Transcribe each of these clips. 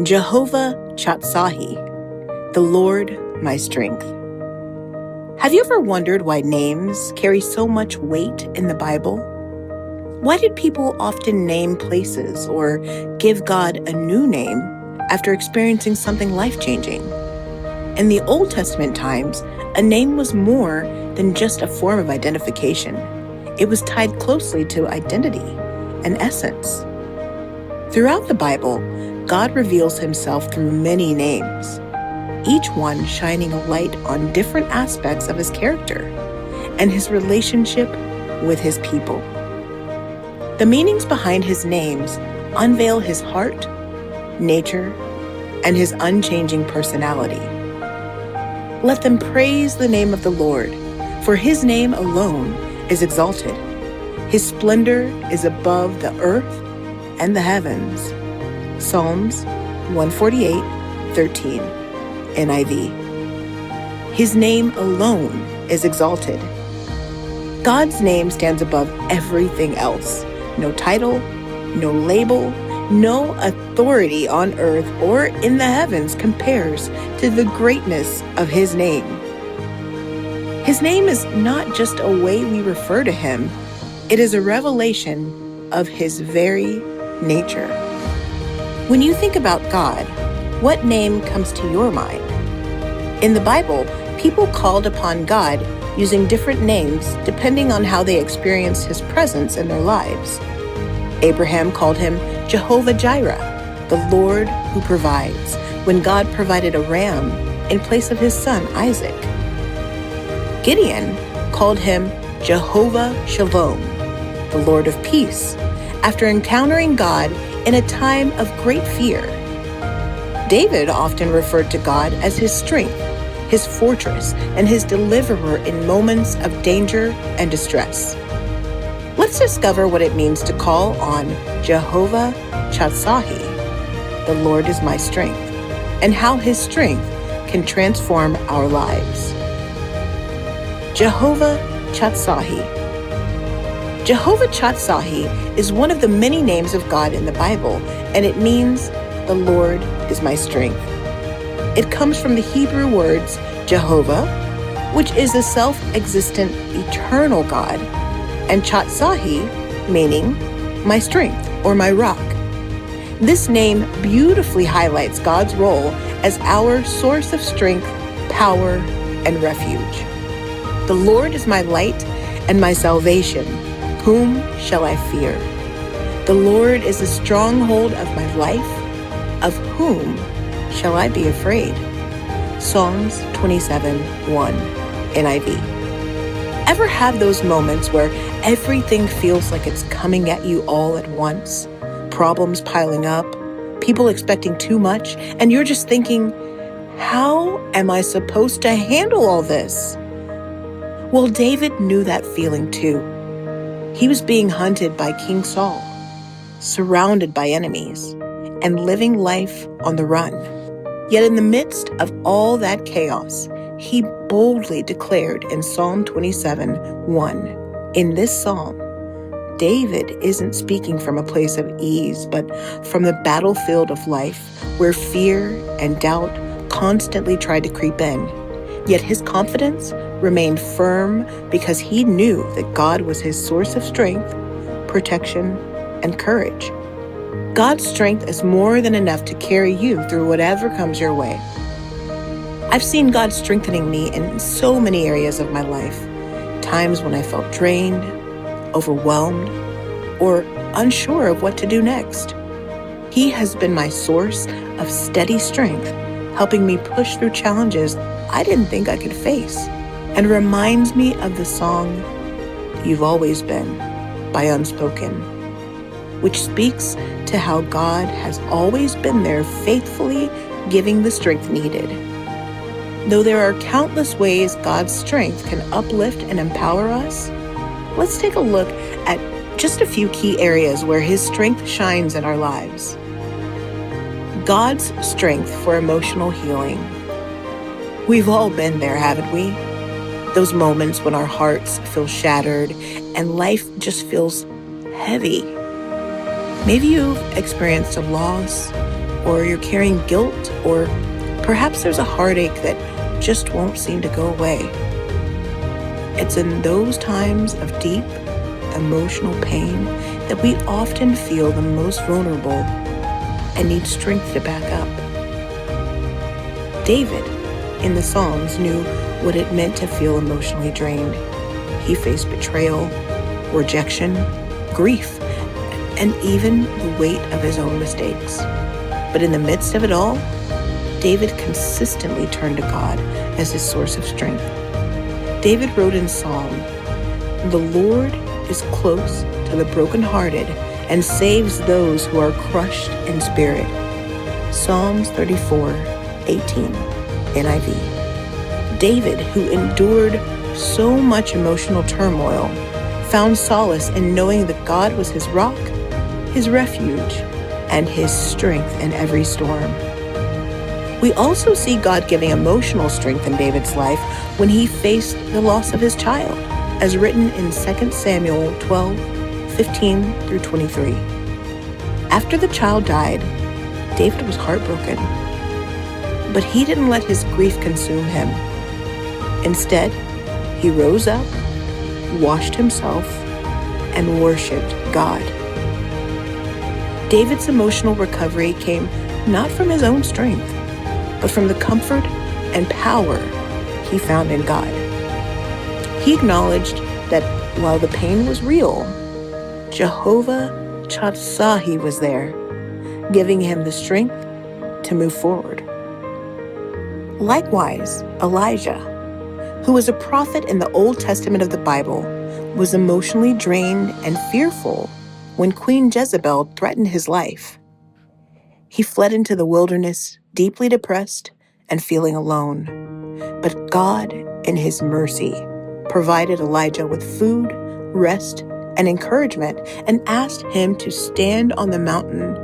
Jehovah Chatsahi, the Lord my strength. Have you ever wondered why names carry so much weight in the Bible? Why did people often name places or give God a new name after experiencing something life-changing? In the Old Testament times, a name was more than just a form of identification. It was tied closely to identity and essence. Throughout the Bible, God reveals himself through many names, each one shining a light on different aspects of his character and his relationship with his people. The meanings behind his names unveil his heart, nature, and his unchanging personality. Let them praise the name of the Lord, for his name alone is exalted. His splendor is above the earth and the heavens. Psalms 148:13, NIV. His name alone is exalted. God's name stands above everything else. No title, no label, no authority on earth or in the heavens compares to the greatness of his name. His name is not just a way we refer to him, it is a revelation of his very nature. When you think about God, what name comes to your mind? In the Bible, people called upon God using different names depending on how they experienced his presence in their lives. Abraham called him Jehovah Jireh, the Lord who provides, when God provided a ram in place of his son Isaac. Gideon called him Jehovah Shalom, the Lord of peace, after encountering God in a time of great fear. David often referred to God as his strength, his fortress, and his deliverer in moments of danger and distress. Let's discover what it means to call on Jehovah Chatsahi, the Lord is my strength, and how his strength can transform our lives. Jehovah Chatsahi. Jehovah Chatsahi is one of the many names of God in the Bible, and it means the Lord is my strength. It comes from the Hebrew words Jehovah, which is a self-existent, eternal God, and Chatsahi, meaning my strength or my rock. This name beautifully highlights God's role as our source of strength, power, and refuge. The Lord is my light and my salvation. Whom shall I fear? The Lord is the stronghold of my life. Of whom shall I be afraid? Psalms 27:1, NIV. Ever have those moments where everything feels like it's coming at you all at once? Problems piling up, people expecting too much, and you're just thinking, how am I supposed to handle all this? Well, David knew that feeling too. He was being hunted by King Saul, surrounded by enemies, and living life on the run. Yet in the midst of all that chaos, he boldly declared in Psalm 27:1, in this psalm, David isn't speaking from a place of ease, but from the battlefield of life where fear and doubt constantly tried to creep in. Yet his confidence remained firm because he knew that God was his source of strength, protection, and courage. God's strength is more than enough to carry you through whatever comes your way. I've seen God strengthening me in so many areas of my life, times when I felt drained, overwhelmed, or unsure of what to do next. He has been my source of steady strength, helping me push through challenges I didn't think I could face, and reminds me of the song, You've Always Been, by Unspoken, which speaks to how God has always been there faithfully giving the strength needed. Though there are countless ways God's strength can uplift and empower us, let's take a look at just a few key areas where his strength shines in our lives. God's strength for emotional healing. We've all been there, haven't we? Those moments when our hearts feel shattered and life just feels heavy. Maybe you've experienced a loss, or you're carrying guilt, or perhaps there's a heartache that just won't seem to go away. It's in those times of deep emotional pain that we often feel the most vulnerable and need strength to back up. David, in the Psalms, knew what it meant to feel emotionally drained. He faced betrayal, rejection, grief, and even the weight of his own mistakes. But in the midst of it all, David consistently turned to God as his source of strength. David wrote in Psalm, "The Lord is close to the brokenhearted and saves those who are crushed in spirit." Psalms 34:18, NIV. David, who endured so much emotional turmoil, found solace in knowing that God was his rock, his refuge, and his strength in every storm. We also see God giving emotional strength in David's life when he faced the loss of his child, as written in 2 Samuel 12:15 through 23. After the child died, David was heartbroken, but he didn't let his grief consume him. Instead, he rose up, washed himself, and worshiped God. David's emotional recovery came not from his own strength, but from the comfort and power he found in God. He acknowledged that while the pain was real, Jehovah Chatsahi was there, giving him the strength to move forward. Likewise, Elijah, who was a prophet in the Old Testament of the Bible, was emotionally drained and fearful when Queen Jezebel threatened his life. He fled into the wilderness, deeply depressed and feeling alone. But God, in his mercy, provided Elijah with food, rest, and encouragement, and asked him to stand on the mountain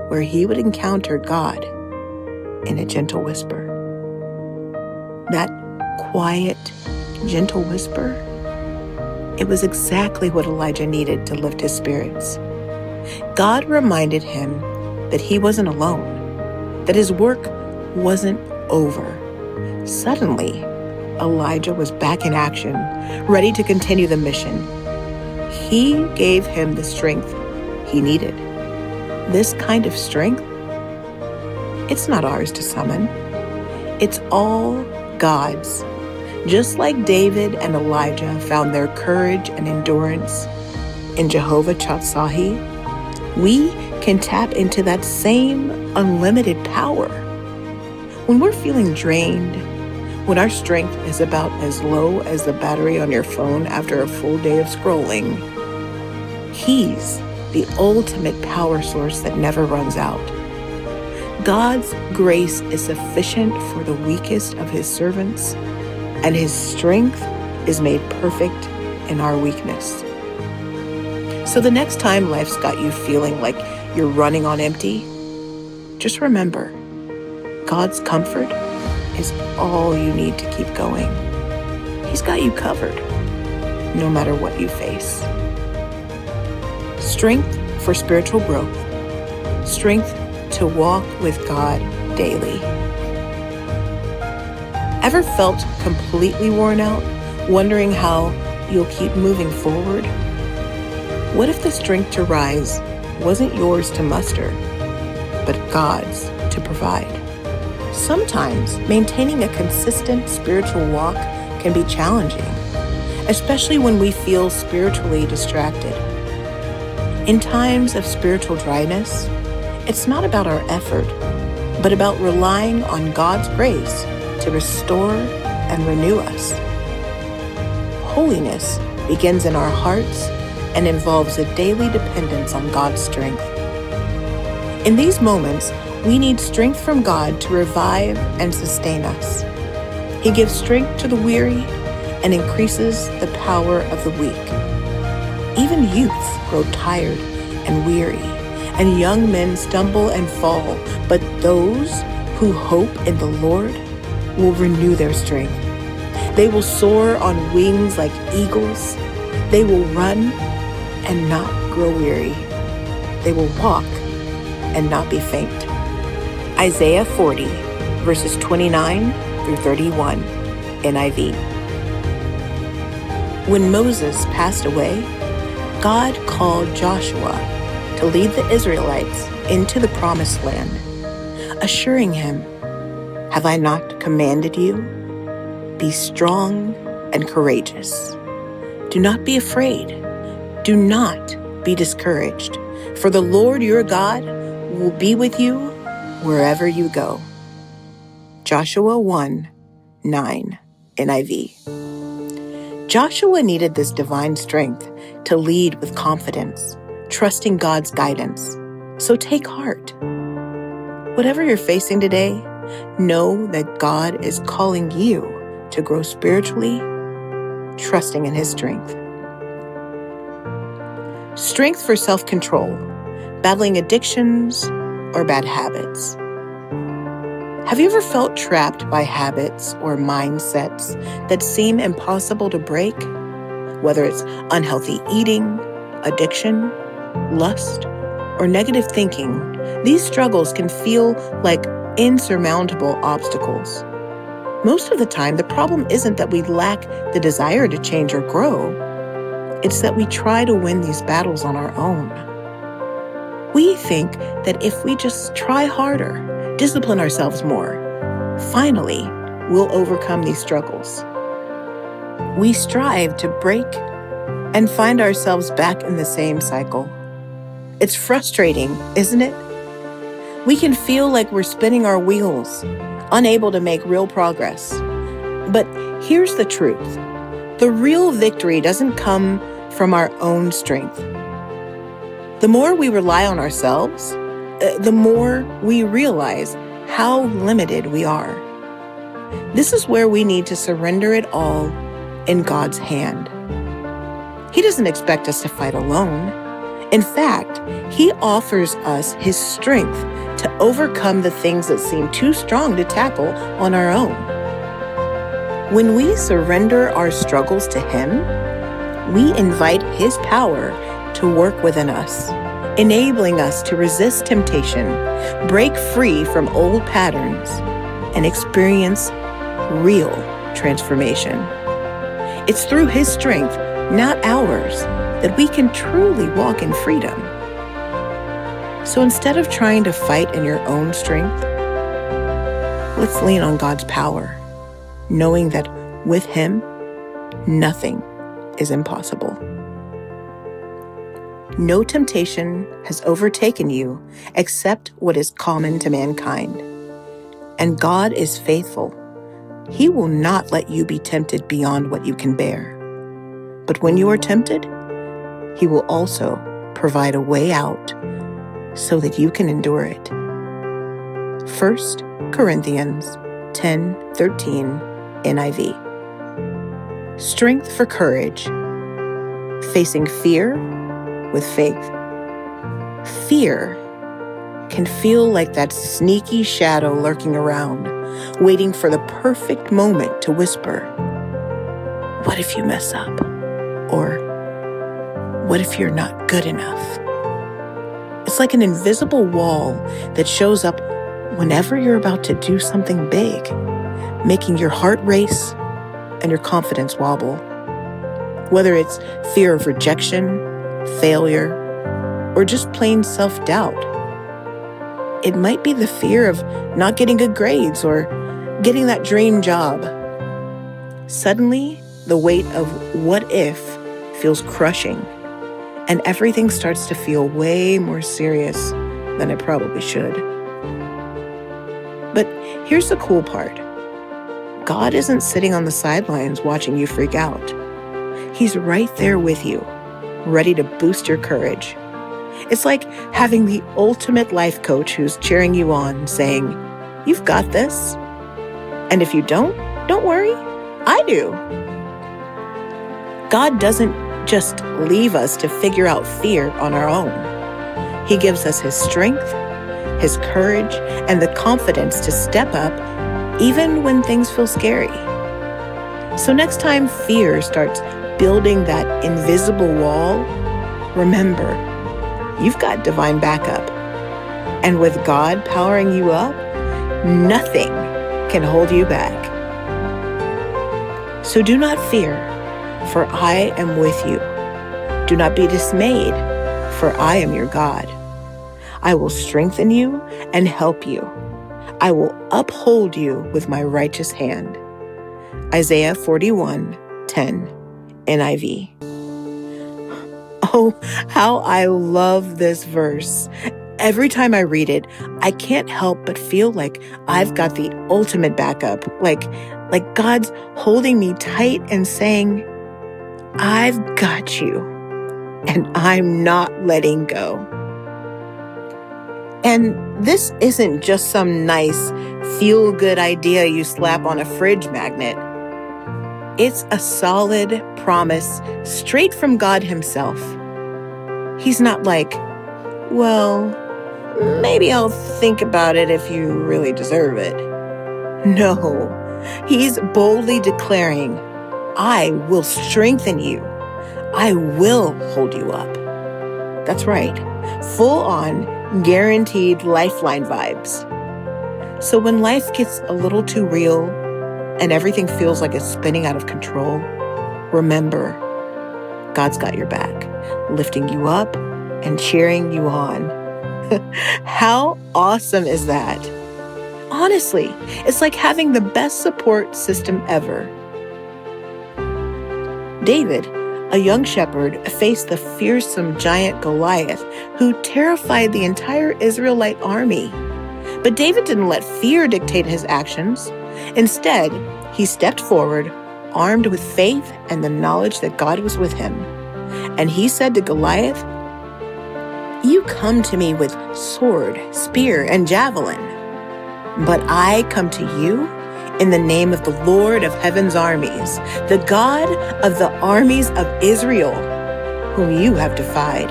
where he would encounter God in a gentle whisper. That quiet, gentle whisper, it was exactly what Elijah needed to lift his spirits. God reminded him that he wasn't alone, that his work wasn't over. Suddenly, Elijah was back in action, ready to continue the mission. He gave him the strength he needed. This kind of strength, it's not ours to summon. It's all God's. Just like David and Elijah found their courage and endurance in Jehovah Chatsahi, we can tap into that same unlimited power. When we're feeling drained, when our strength is about as low as the battery on your phone after a full day of scrolling, He's the ultimate power source that never runs out. God's grace is sufficient for the weakest of His servants, and His strength is made perfect in our weakness. So the next time life's got you feeling like you're running on empty, just remember, God's comfort is all you need to keep going. He's got you covered, no matter what you face. Strength for spiritual growth. Strength to walk with God daily. Ever felt completely worn out, wondering how you'll keep moving forward? What if the strength to rise wasn't yours to muster, but God's to provide? Sometimes maintaining a consistent spiritual walk can be challenging, especially when we feel spiritually distracted. In times of spiritual dryness, it's not about our effort, but about relying on God's grace to restore and renew us. Holiness begins in our hearts and involves a daily dependence on God's strength. In these moments, we need strength from God to revive and sustain us. He gives strength to the weary and increases the power of the weak. Even youths grow tired and weary, and young men stumble and fall, but those who hope in the Lord will renew their strength. They will soar on wings like eagles. They will run and not grow weary. They will walk and not be faint. Isaiah 40, verses 29 through 31, NIV. When Moses passed away, God called Joshua to lead the Israelites into the promised land, assuring him, "Have I not commanded you? Be strong and courageous. Do not be afraid. Do not be discouraged, for the Lord your God will be with you wherever you go." Joshua 1:9, NIV. Joshua needed this divine strength to lead with confidence, trusting God's guidance. So take heart. Whatever you're facing today, know that God is calling you to grow spiritually, trusting in His strength. Strength for self-control, battling addictions or bad habits. Have you ever felt trapped by habits or mindsets that seem impossible to break? Whether it's unhealthy eating, addiction, lust, or negative thinking, these struggles can feel like insurmountable obstacles. Most of the time, the problem isn't that we lack the desire to change or grow. It's that we try to win these battles on our own. We think that if we just try harder, discipline ourselves more, finally, we'll overcome these struggles. We strive to break and find ourselves back in the same cycle. It's frustrating, isn't it? We can feel like we're spinning our wheels, unable to make real progress. But here's the truth. The real victory doesn't come from our own strength. The more we rely on ourselves, the more we realize how limited we are. This is where we need to surrender it all in God's hand. He doesn't expect us to fight alone. In fact, He offers us His strength to overcome the things that seem too strong to tackle on our own. When we surrender our struggles to Him, we invite His power to work within us, enabling us to resist temptation, break free from old patterns, and experience real transformation. It's through His strength, not ours, that we can truly walk in freedom. So instead of trying to fight in your own strength, let's lean on God's power, knowing that with Him, nothing is impossible. No temptation has overtaken you except what is common to mankind. And God is faithful. He will not let you be tempted beyond what you can bear. But when you are tempted, He will also provide a way out so that you can endure it. 1 Corinthians 10:13, NIV. Strength for courage, facing fear with faith. Fear can feel like that sneaky shadow lurking around, waiting for the perfect moment to whisper, "What if you mess up?" Or, "What if you're not good enough?" It's like an invisible wall that shows up whenever you're about to do something big, making your heart race and your confidence wobble. Whether it's fear of rejection, failure, or just plain self-doubt. It might be the fear of not getting good grades or getting that dream job. Suddenly, the weight of what if feels crushing, and everything starts to feel way more serious than it probably should. But here's the cool part. God isn't sitting on the sidelines watching you freak out. He's right there with you, ready to boost your courage. It's like having the ultimate life coach who's cheering you on, saying, "You've got this. And if you don't worry, I do." God doesn't just leave us to figure out fear on our own. He gives us His strength, His courage, and the confidence to step up even when things feel scary. So next time fear starts building that invisible wall, remember, you've got divine backup. And with God powering you up, Nothing can hold you back. So do not fear, for I am with you. Do not be dismayed, for I am your God. I will strengthen you and help you. I will uphold you with my righteous hand. Isaiah 41:10, NIV. Oh, how I love this verse. Every time I read it, I can't help but feel like I've got the ultimate backup, like God's holding me tight and saying, I've got you, and I'm not letting go. And this isn't just some nice, feel-good idea you slap on a fridge magnet. It's a solid promise straight from God himself. He's not like, well, maybe I'll think about it if you really deserve it. No, he's boldly declaring, I will strengthen you. I will hold you up. That's right, full-on, guaranteed lifeline vibes. So when life gets a little too real and everything feels like it's spinning out of control, remember, God's got your back, lifting you up and cheering you on. How awesome is that? Honestly, it's like having the best support system ever. David, a young shepherd, faced the fearsome giant Goliath who terrified the entire Israelite army. But David didn't let fear dictate his actions. Instead, he stepped forward, armed with faith and the knowledge that God was with him. And he said to Goliath, You come to me with sword, spear, and javelin, but I come to you in the name of the Lord of heaven's armies, the God of the armies of Israel, whom you have defied.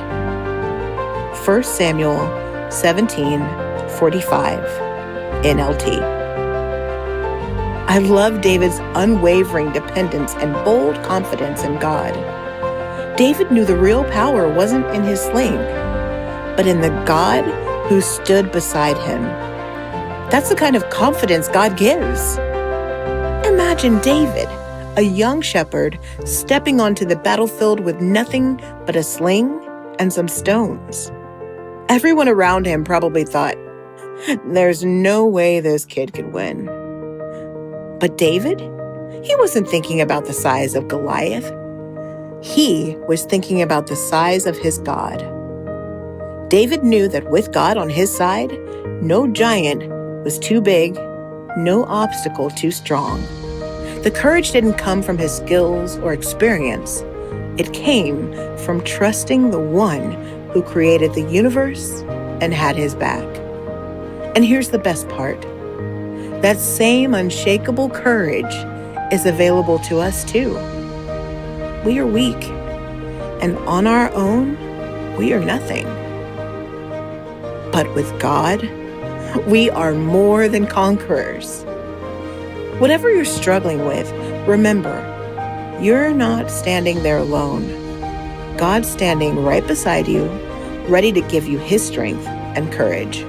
1 Samuel 17:45, NLT. I love David's unwavering dependence and bold confidence in God. David knew the real power wasn't in his sling, but in the God who stood beside him. That's the kind of confidence God gives. Imagine David, a young shepherd, stepping onto the battlefield with nothing but a sling and some stones. Everyone around him probably thought, there's no way this kid could win. But David, he wasn't thinking about the size of Goliath. He was thinking about the size of his God. David knew that with God on his side, no giant was too big, no obstacle too strong. The courage didn't come from his skills or experience. It came from trusting the one who created the universe and had his back. And here's the best part. That same unshakable courage is available to us too. We are weak, and on our own, we are nothing. But with God, we are more than conquerors. Whatever you're struggling with, remember, you're not standing there alone. God's standing right beside you, ready to give you his strength and courage.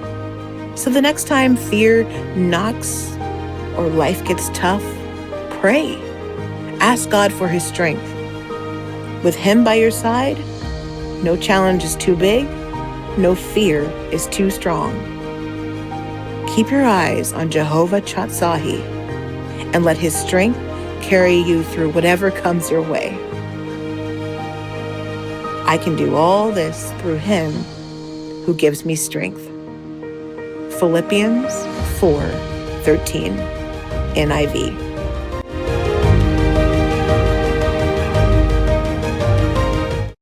So the next time fear knocks or life gets tough, pray. Ask God for his strength. With him by your side, no challenge is too big, no fear is too strong. Keep your eyes on Jehovah Chatsahi and let his strength carry you through whatever comes your way. I can do all this through him who gives me strength. Philippians 4:13, NIV.